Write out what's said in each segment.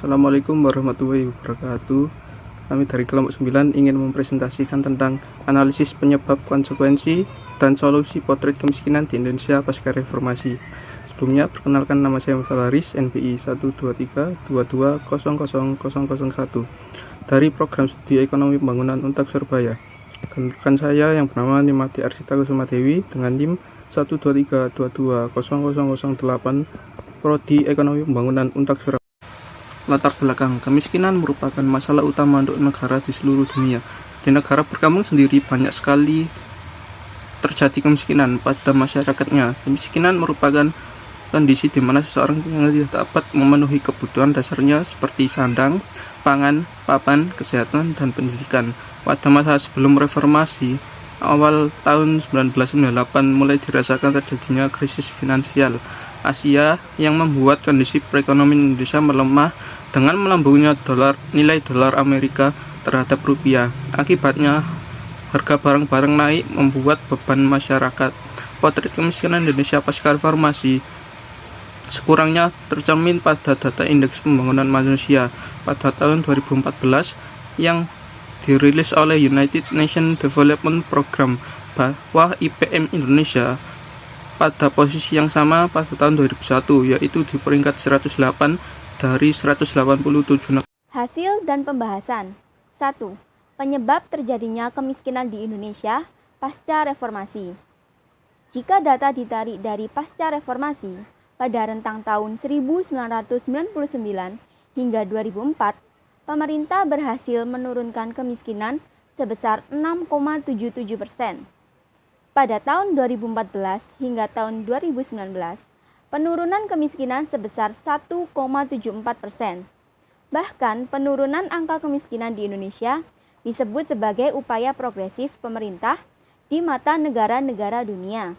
Assalamualaikum warahmatullahi wabarakatuh. Kami dari kelompok 9 ingin mempresentasikan tentang analisis penyebab, konsekuensi, dan solusi potret kemiskinan di Indonesia pasca reformasi. Sebelumnya, perkenalkan, nama saya Muhammad Haris, NPI 12322000001 dari Program Studi Ekonomi Pembangunan Untak Surabaya. Dan rekan saya yang bernama Nimati Arsita Kusuma Dewi dengan NIM 123220008 Prodi Ekonomi Pembangunan Untak Surabaya. Latar belakang, kemiskinan merupakan masalah utama untuk negara di seluruh dunia. Di negara berkembang sendiri banyak sekali terjadi kemiskinan pada masyarakatnya. Kemiskinan merupakan kondisi di mana seseorang yang tidak dapat memenuhi kebutuhan dasarnya seperti sandang, pangan, papan, kesehatan, dan pendidikan. Pada masa sebelum reformasi, awal tahun 1998 mulai dirasakan terjadinya krisis finansial Asia yang membuat kondisi perekonomian Indonesia melemah dengan melambungnya nilai dolar Amerika terhadap rupiah. Akibatnya, harga barang-barang naik membuat beban masyarakat. Potret kemiskinan Indonesia pasca reformasi sekurangnya tercermin pada data Indeks Pembangunan Manusia pada tahun 2014 yang dirilis oleh United Nations Development Program bahwa IPM Indonesia pada posisi yang sama pada tahun 2001, yaitu di peringkat 108 dari 187 negara. Hasil dan pembahasan. 1. Penyebab terjadinya kemiskinan di Indonesia pasca reformasi. Jika data ditarik dari pasca reformasi pada rentang tahun 1999 hingga 2004, pemerintah berhasil menurunkan kemiskinan sebesar 6,77%. Pada tahun 2014 hingga tahun 2019, penurunan kemiskinan sebesar 1,74%. Bahkan penurunan angka kemiskinan di Indonesia disebut sebagai upaya progresif pemerintah di mata negara-negara dunia.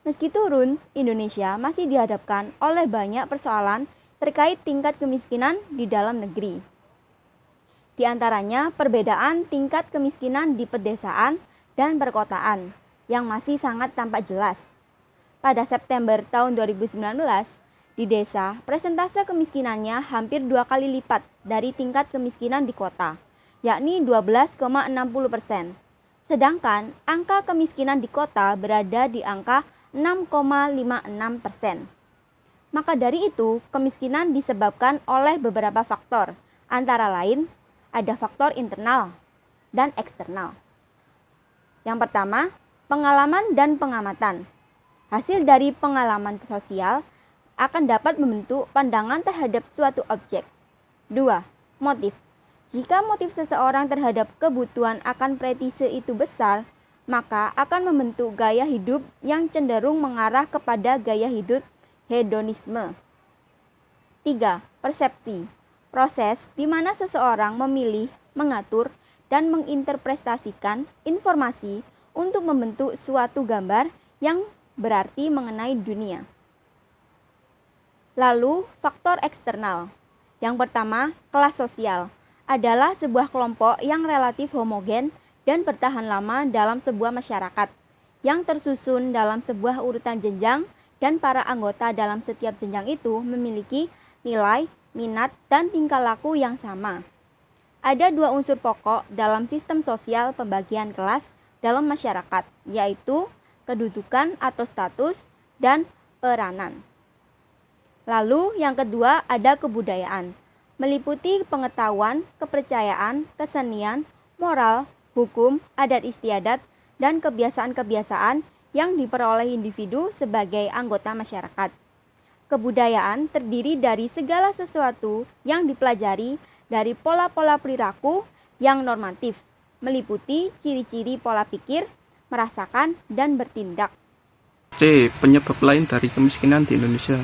Meski turun, Indonesia masih dihadapkan oleh banyak persoalan terkait tingkat kemiskinan di dalam negeri. Di antaranya perbedaan tingkat kemiskinan di pedesaan dan perkotaan yang masih sangat tampak jelas. Pada September tahun 2019, di desa, persentase kemiskinannya hampir 2 kali lipat dari tingkat kemiskinan di kota, yakni 12,60%. Sedangkan angka kemiskinan di kota berada di angka 6,56%. Maka dari itu, kemiskinan disebabkan oleh beberapa faktor, antara lain ada faktor internal dan eksternal. Yang pertama, pengalaman dan pengamatan. Hasil dari pengalaman sosial akan dapat membentuk pandangan terhadap suatu objek. 2. Motif. Jika motif seseorang terhadap kebutuhan akan pretise itu besar, maka akan membentuk gaya hidup yang cenderung mengarah kepada gaya hidup hedonisme. 3. Persepsi. Proses di mana seseorang memilih, mengatur, dan menginterpretasikan informasi untuk membentuk suatu gambar yang berarti mengenai dunia. Lalu, faktor eksternal. Yang pertama, kelas sosial adalah sebuah kelompok yang relatif homogen dan bertahan lama dalam sebuah masyarakat, yang tersusun dalam sebuah urutan jenjang dan para anggota dalam setiap jenjang itu memiliki nilai, minat, dan tingkah laku yang sama. Ada 2 unsur pokok dalam sistem sosial pembagian kelas dalam masyarakat, yaitu kedudukan atau status dan peranan. Lalu yang kedua ada kebudayaan, meliputi pengetahuan, kepercayaan, kesenian, moral, hukum, adat istiadat, dan kebiasaan-kebiasaan yang diperoleh individu sebagai anggota masyarakat. Kebudayaan terdiri dari segala sesuatu yang dipelajari dari pola-pola perilaku yang normatif, meliputi ciri-ciri pola pikir, merasakan, dan bertindak. C. Penyebab lain dari kemiskinan di Indonesia.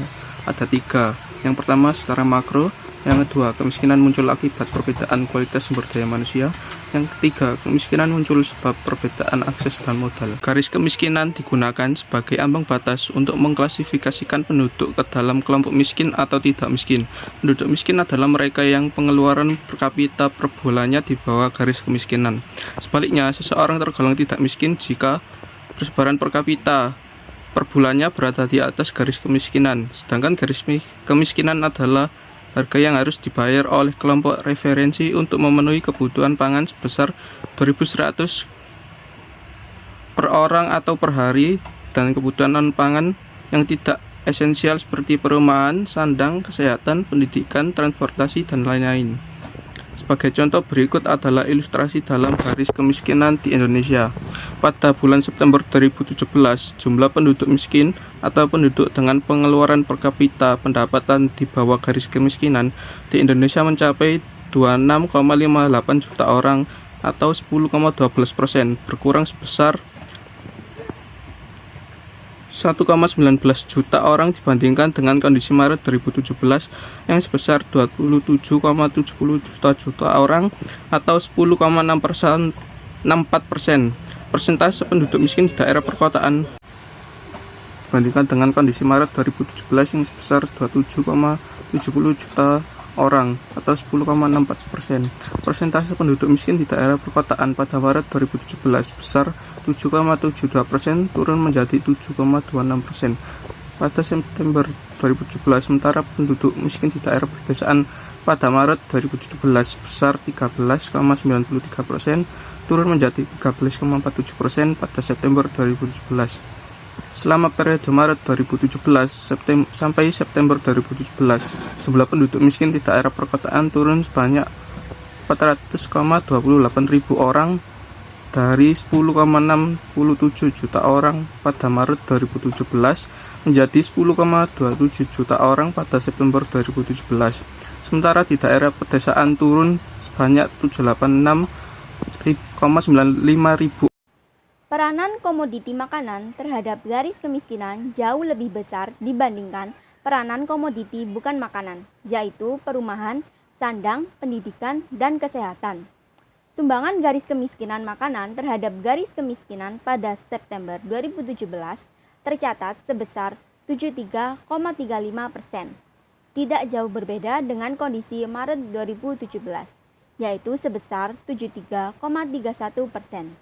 Ada 3. Yang pertama, secara makro. Yang kedua, kemiskinan muncul akibat perbedaan kualitas sumber daya manusia. Yang ketiga, kemiskinan muncul sebab perbedaan akses dan modal. Garis kemiskinan digunakan sebagai ambang batas untuk mengklasifikasikan penduduk ke dalam kelompok miskin atau tidak miskin. Penduduk miskin adalah mereka yang pengeluaran per kapita per bulannya di bawah garis kemiskinan. Sebaliknya, seseorang tergolong tidak miskin jika persebaran per kapita per bulannya berada di atas garis kemiskinan. Sedangkan garis kemiskinan adalah harga yang harus dibayar oleh kelompok referensi untuk memenuhi kebutuhan pangan sebesar 2.100 per orang atau per hari, dan kebutuhan non-pangan yang tidak esensial seperti perumahan, sandang, kesehatan, pendidikan, transportasi, dan lain-lain. Sebagai contoh berikut adalah ilustrasi dalam garis kemiskinan di Indonesia. Pada bulan September 2017, jumlah penduduk miskin atau penduduk dengan pengeluaran per kapita pendapatan di bawah garis kemiskinan di Indonesia mencapai 26,58 juta orang atau 10,12%, berkurang sebesar 1,19 juta orang dibandingkan dengan kondisi Maret 2017 yang sebesar 27,70 juta orang atau 10,64%. Persentase penduduk miskin di daerah perkotaan dibandingkan dengan kondisi Maret 2017 yang sebesar 27,70 juta orang atau 10,64%. Persentase penduduk miskin di daerah perkotaan pada Maret 2017 sebesar 7,72%, turun menjadi 7,26% pada September 2017, sementara penduduk miskin di daerah pedesaan pada Maret 2017 sebesar 13,93%, turun menjadi 13,47% pada September 2017. Selama periode Maret 2017 sampai September 2017, jumlah penduduk miskin di daerah perkotaan turun sebanyak 400,28 ribu orang dari 10,67 juta orang pada Maret 2017 menjadi 10,27 juta orang pada September 2017. Sementara di daerah pedesaan turun sebanyak 786,95 ribu. Peranan komoditi makanan terhadap garis kemiskinan jauh lebih besar dibandingkan peranan komoditi bukan makanan, yaitu perumahan, sandang, pendidikan, dan kesehatan. Sumbangan garis kemiskinan makanan terhadap garis kemiskinan pada September 2017 tercatat sebesar 73,35%. Tidak jauh berbeda dengan kondisi Maret 2017, yaitu sebesar 73,31%.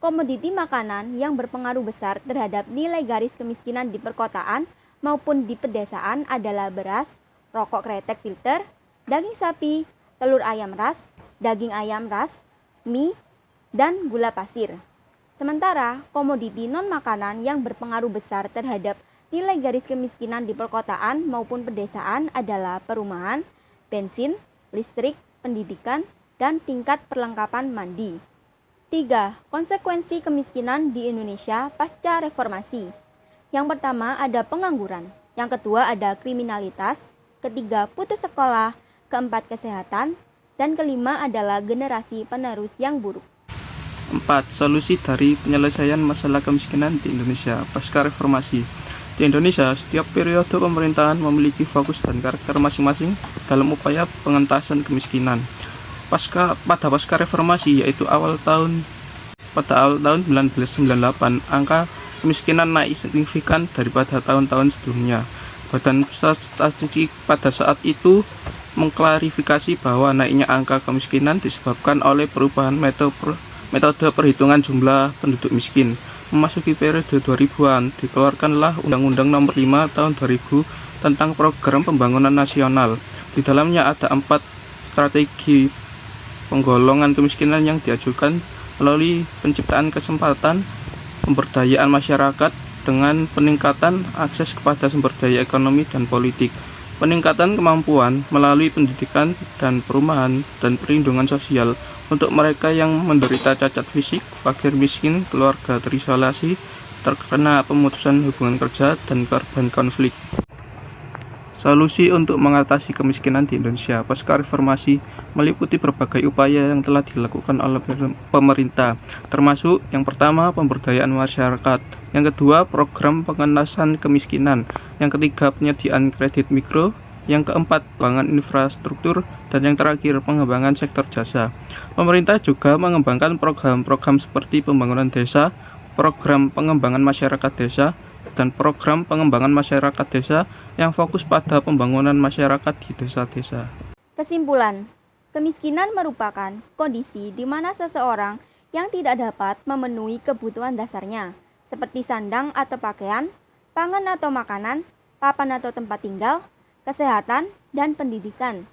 Komoditi makanan yang berpengaruh besar terhadap nilai garis kemiskinan di perkotaan maupun di pedesaan adalah beras, rokok kretek filter, daging sapi, telur ayam ras, daging ayam ras, mie, dan gula pasir. Sementara komoditi non-makanan yang berpengaruh besar terhadap nilai garis kemiskinan di perkotaan maupun pedesaan adalah perumahan, bensin, listrik, pendidikan, dan tingkat perlengkapan mandi. 3. Konsekuensi kemiskinan di Indonesia pasca reformasi. Yang pertama ada pengangguran, yang kedua ada kriminalitas, ketiga putus sekolah, keempat kesehatan, dan kelima adalah generasi penerus yang buruk. 4. Solusi dari penyelesaian masalah kemiskinan di Indonesia pasca reformasi. Di Indonesia, setiap periode pemerintahan memiliki fokus dan karakter masing-masing dalam upaya pengentasan kemiskinan. Pasca reformasi, yaitu pada awal tahun 1998, angka kemiskinan naik signifikan daripada tahun-tahun sebelumnya. Badan Pusat Statistik pada saat itu mengklarifikasi bahwa naiknya angka kemiskinan disebabkan oleh perubahan metode perhitungan jumlah penduduk miskin. Memasuki periode 2000-an, dikeluarkanlah Undang-Undang Nomor 5 Tahun 2000 tentang Program Pembangunan Nasional. Di dalamnya ada 4 strategi penggolongan kemiskinan yang diajukan melalui penciptaan kesempatan pemberdayaan masyarakat dengan peningkatan akses kepada sumber daya ekonomi dan politik, peningkatan kemampuan melalui pendidikan dan perumahan, dan perlindungan sosial untuk mereka yang menderita cacat fisik, fakir miskin, keluarga terisolasi, terkena pemutusan hubungan kerja, dan korban konflik. Solusi untuk mengatasi kemiskinan di Indonesia pasca reformasi meliputi berbagai upaya yang telah dilakukan oleh pemerintah, termasuk yang pertama pemberdayaan masyarakat, yang kedua program pengentasan kemiskinan, yang ketiga penyediaan kredit mikro, yang keempat pengembangan infrastruktur, dan yang terakhir pengembangan sektor jasa. Pemerintah juga mengembangkan program-program seperti pembangunan desa, program pengembangan masyarakat desa, dan program pengembangan masyarakat desa yang fokus pada pembangunan masyarakat di desa-desa. Kesimpulan, kemiskinan merupakan kondisi di mana seseorang yang tidak dapat memenuhi kebutuhan dasarnya, seperti sandang atau pakaian, pangan atau makanan, papan atau tempat tinggal, kesehatan, dan pendidikan.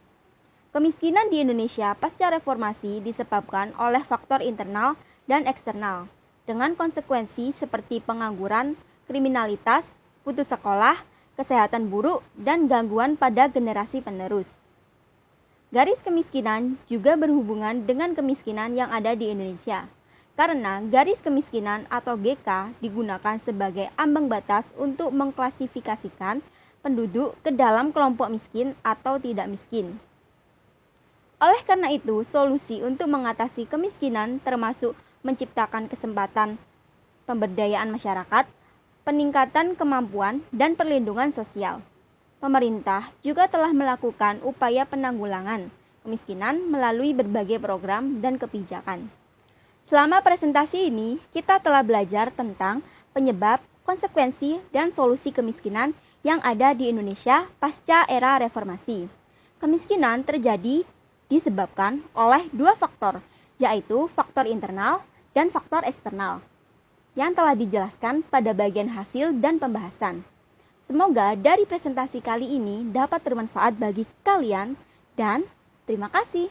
Kemiskinan di Indonesia pasca reformasi disebabkan oleh faktor internal dan eksternal, dengan konsekuensi seperti pengangguran, kriminalitas, putus sekolah, kesehatan buruk, dan gangguan pada generasi penerus. Garis kemiskinan juga berhubungan dengan kemiskinan yang ada di Indonesia, karena garis kemiskinan atau GK digunakan sebagai ambang batas untuk mengklasifikasikan penduduk ke dalam kelompok miskin atau tidak miskin. Oleh karena itu, solusi untuk mengatasi kemiskinan termasuk menciptakan kesempatan pemberdayaan masyarakat, peningkatan kemampuan, dan perlindungan sosial. Pemerintah juga telah melakukan upaya penanggulangan kemiskinan melalui berbagai program dan kebijakan. Selama presentasi ini, kita telah belajar tentang penyebab, konsekuensi, dan solusi kemiskinan yang ada di Indonesia pasca era reformasi. Kemiskinan terjadi disebabkan oleh dua faktor, yaitu faktor internal dan faktor eksternal, yang telah dijelaskan pada bagian hasil dan pembahasan. Semoga dari presentasi kali ini dapat bermanfaat bagi kalian dan terima kasih.